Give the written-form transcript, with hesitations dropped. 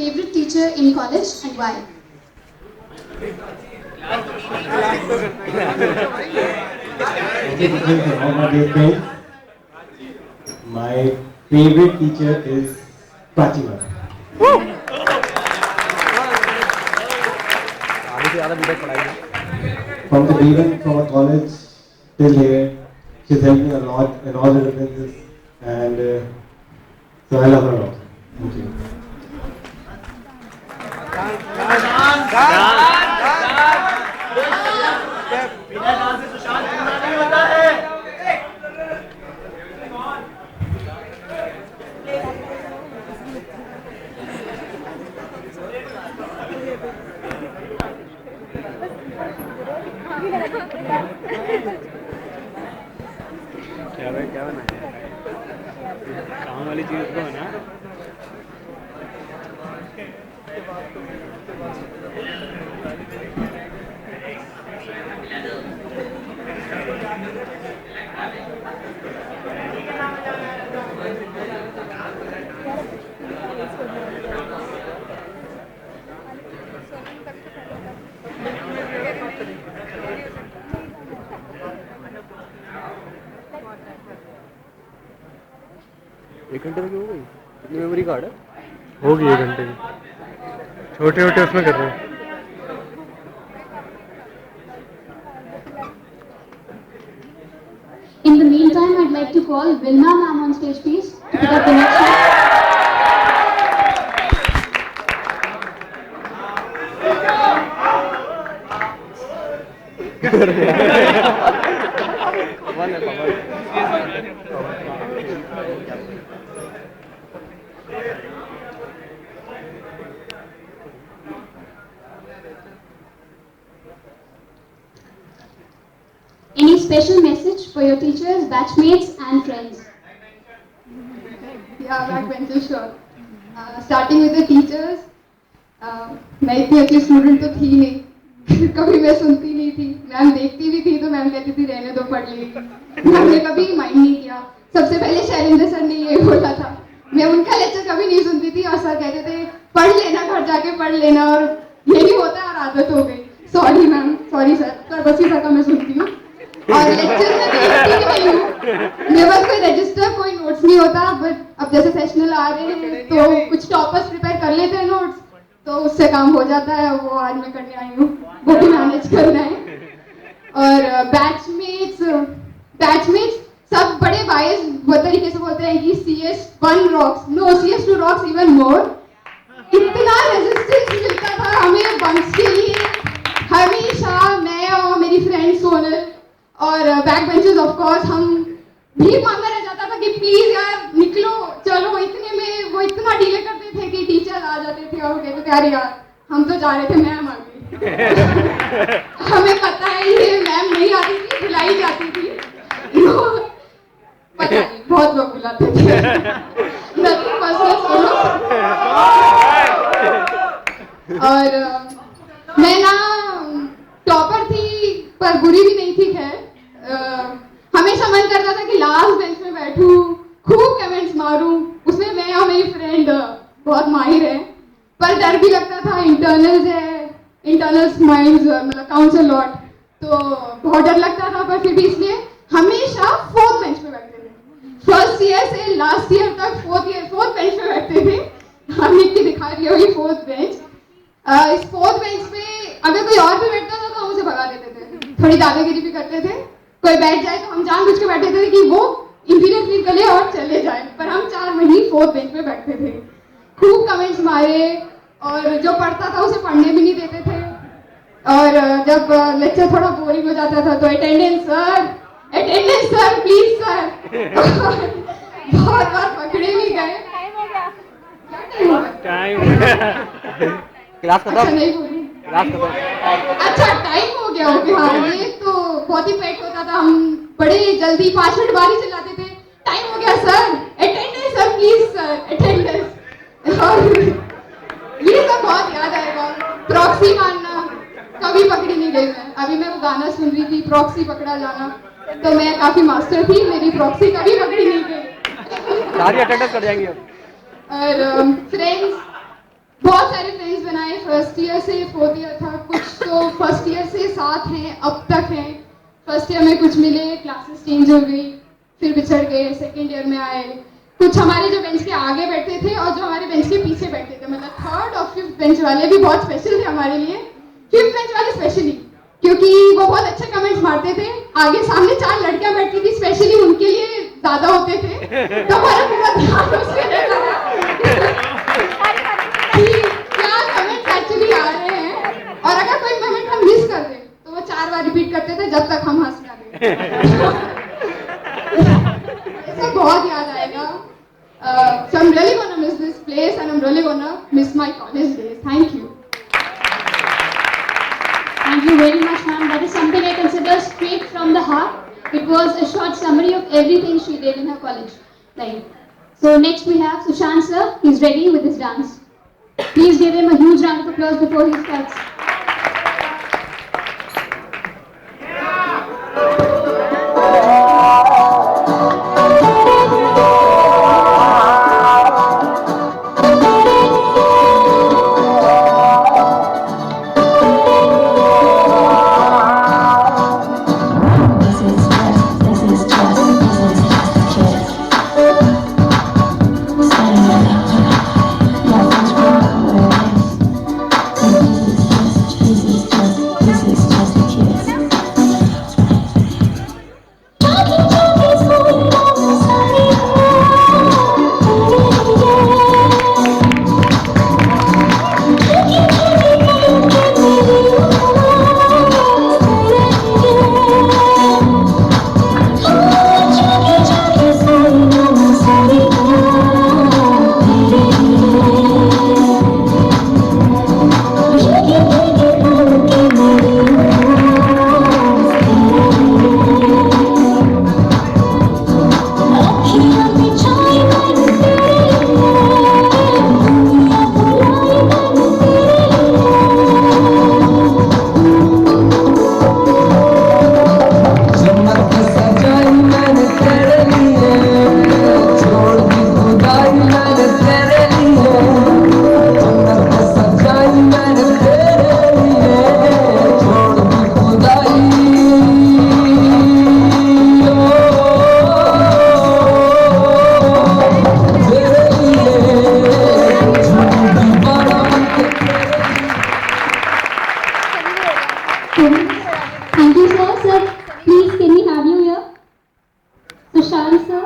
favorite teacher in college and why? Okay, teachers and all my dear friends. My favorite teacher is Prachi ma'am. From the day one, from our college till here, she's helped me a lot in all the differences, and so I love her a lot. Thank you. क्या बना है काम वाली चीज को है ना एक घंटे में हो गई कितनी मेमोरी कार्ड है होगी 1 घंटे की छोटे छोटे उसमें कर रहे हैं In the meantime, I'd like to call Vilma ma'am on stage, please, to pick up the next Any special message for your teachers, batchmates, and friends? Yeah, backbenchers, sure. Starting with the teachers, मैं इतनी अच्छी student तो थी नहीं कभी मैं सुनती नहीं थी मैम देखती भी थी तो मैम कहती थी रहने दो पढ़ लेगी मैम ने कभी माइंड नहीं किया सबसे पहले शैलेंद्र सर ने ये बोला था मैं उनका लेक्चर कभी नहीं सुनती थी और सर कहते थे पढ़ लेना घर जाके पढ़ लेना और यही होता है और आदत हो गई सॉरी मैम सॉरी सर बस ही सर का मैं सुनती हूँ और लेक्चर में देखती नहीं हूँ मेरे पास कोई रजिस्टर कोई नोट्स नहीं होता बट अब जैसे सेशनल आ रहे हैं तो कुछ टॉपर्स प्रिपेयर कर लेते हैं नोट्स तो उससे काम हो जाता है वो आज मैं करने आई हूँ वो भी मैनेज करना है और बैचमेट्स सब बड़े बायस वो तरीके से बोलते हैं कि CS1 rocks no CS2 rocks even more इतना रेजिस्टेंस मिलता था हमें बंक्स के लिए हमेशा मैं और मेरी फ्रेंड सोनल और बैक बेंचेस ऑफ कोर्स हम भी मांगा रह जाता था कि प्लीज यार निकलो चलो इतने में वो इतना डिले करते थे कि टीचर आ जाते थे और कहते थे अरे यार हम तो जा रहे थे मैम आ गई हमें पता है ये मैम नहीं आती थी बुलाई जाती थी पता नहीं बहुत लोग बुलाते थे nothing personal और मैं ना टॉपर थी पर बुरी भी नहीं थी खैर हमेशा मन करता था कि लास्ट बेंच में बैठूं खूब कमेंट्स मारूं उसमें मैं और मेरी फ्रेंड बहुत माहिर है पर डर भी लगता था इंटरनल्स है इंटरनल्स माइंड्स मतलब काउंट्स अ लॉट तो बहुत डर लगता था पर फिर भी इसलिए हमेशा 4th बेंच पे बैठते थे फर्स्ट ईयर से लास्ट ईयर तक 4th बेंच पे बैठते थे हम की दिखा रही होगी 4th बेंच इस 4th बेंच पे अगर कोई और भी बैठता था तो हम उसे भगा देते थे थोड़ी दादागिरी भी करते थे कोई बैठ जाए तो हम जानबूझ के बैठे थे कि वो इंफीरियर फील करे और चले जाए पर हम 4 महीने 4th बेंच पे बैठते थे खूब कमेंट्स मारे और जो पढ़ता था उसे पढ़ने भी नहीं देते थे और जब लेक्चर थोड़ा बोरिंग हो जाता था तो अटेंडेंस सर प्लीज सर बहुत बार पकड़े भी गए टाइम क्लास अच्छा नहीं बोली अच्छा टाइम हो गया ओके हाँ ये तो बहुत ही पेट होता था हम बड़े जल्दी 5 मिनट बाद ही चिल्लाते थे टाइम हो गया sir attendance sir please sir attendance और ये सब बहुत याद आएगा प्रॉक्सी मारना कभी पकड़ी नहीं गई मैं अभी मैं वो गाना सुन रही थी प्रॉक्सी पकड़ा जाना तो मैं काफी मास्टर थी मेरी प्रॉक्सी कभी पकड़ी नहीं गई सारी अटेंडेंस कर जाएंगी अब और फ्रेंड्स बहुत सारे फ्रेंड्स बनाए, फर्स्ट ईयर से फोर्थ ईयर था, कुछ तो फर्स्ट ईयर से साथ हैं, अब तक हैं। फर्स्ट ईयर में कुछ मिले, क्लासेस चेंज हो गई, फिर बिछड़ गए, सेकेंड ईयर में आए। कुछ हमारे जो बेंच के आगे बैठते थे और जो हमारे बेंच के पीछे बैठते थे, मतलब थर्ड और फिफ्थ बेंच वाले भी बहुत स्पेशल थे हमारे लिए। फिफ्थ बेंच वाले स्पेशली, क्योंकि वो बहुत अच्छे कमेंट्स मारते थे। आगे सामने 4 लड़कियां बैठती थी, स्पेशली उनके लिए ज्यादा होते थे, तो हमारा पूरा ध्यान उस पे रहता था कि क्या कमेंट्स एक्चुअली आ रहे हैं, और अगर कोई कमेंट हम मिस कर दें तो वो 4 बार रिपीट करते थे जब तक हम हंस ना दें। ऐसा बहुत याद आएगा। So I'm really gonna miss this place and I'm really gonna miss my college days. Thank you. Thank you very much, ma'am. That is something I consider straight from the heart. It was a short summary of everything she did in her college life. So next we have Sushant sir. He's ready with his dance. Please give him a huge round of applause before he starts. Thank you, sir. Sir, please can we have you here? Sushant, sir.